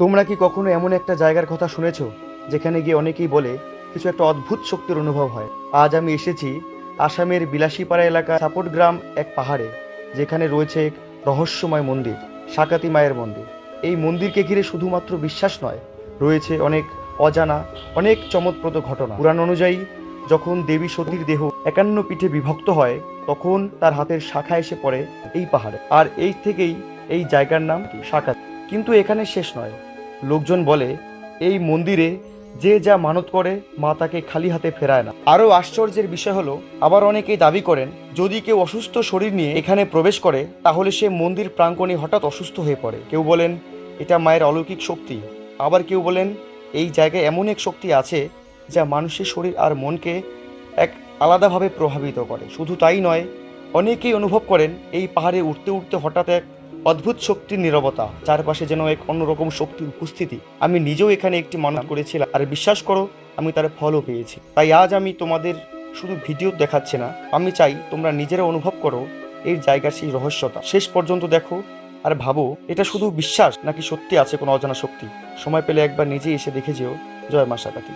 তোমরা কি কখনো এমন একটা জায়গার কথা শুনেছো যেখানে গিয়ে অনেকেই বলে কিছু একটা অদ্ভুত শক্তির অনুভব হয়? আজ আমি এসেছি আসামের বিলাসীপাড়া এলাকা সাপোর্ট গ্রাম এক পাহাড়ে, যেখানে রয়েছে এক রহস্যময় মন্দির, সাকাতি মায়ের মন্দির। এই মন্দিরকে ঘিরে শুধুমাত্র বিশ্বাস নয়, রয়েছে অনেক অজানা, অনেক চমকপ্রদ ঘটনা। পুরাণ অনুযায়ী যখন দেবী সতীর দেহ 51 পিঠে বিভক্ত হয়, তখন তার হাতের শাখা এসে পড়ে এই পাহাড়ে, আর এই থেকেই এই জায়গার নাম সাকাতি। কিন্তু এখানে শেষ নয়। লোকজন বলে এই মন্দিরে যে যা মানত করে মা তাকে খালি হাতে ফেরায় না। আরও আশ্চর্যের বিষয় হলো, আবার অনেকেই দাবি করেন যদি কেউ অসুস্থ শরীর নিয়ে এখানে প্রবেশ করে তাহলে সে মন্দির প্রাঙ্গণে হঠাৎ অসুস্থ হয়ে পড়ে। কেউ বলেন এটা মায়ের অলৌকিক শক্তি, আবার কেউ বলেন এই জায়গায় এমন এক শক্তি আছে যা মানুষের শরীর আর মনকে এক আলাদাভাবে প্রভাবিত করে। শুধু তাই নয়, অনেকেই অনুভব করেন এই পাহাড়ে উঠতে উঠতে হঠাৎ এক অদ্ভুত শক্তির নীরবতা, চারপাশে যেন এক অন্যরকম শক্তির উপস্থিতি। আমি নিজেও এখানে একটি মানত করেছিলাম, আর বিশ্বাস করো আমি তার ফলও পেয়েছি। তাই আজ আমি তোমাদের শুধু ভিডিও দেখাচ্ছি না, আমি চাই তোমরা নিজেরা অনুভব করো এই জায়গার সেই রহস্যতা। শেষ পর্যন্ত দেখো আর ভাবো এটা শুধু বিশ্বাস নাকি সত্যি আছে কোনো অজানা শক্তি। সময় পেলে একবার নিজেই এসে দেখে যেও। জয় মা সাকাতি।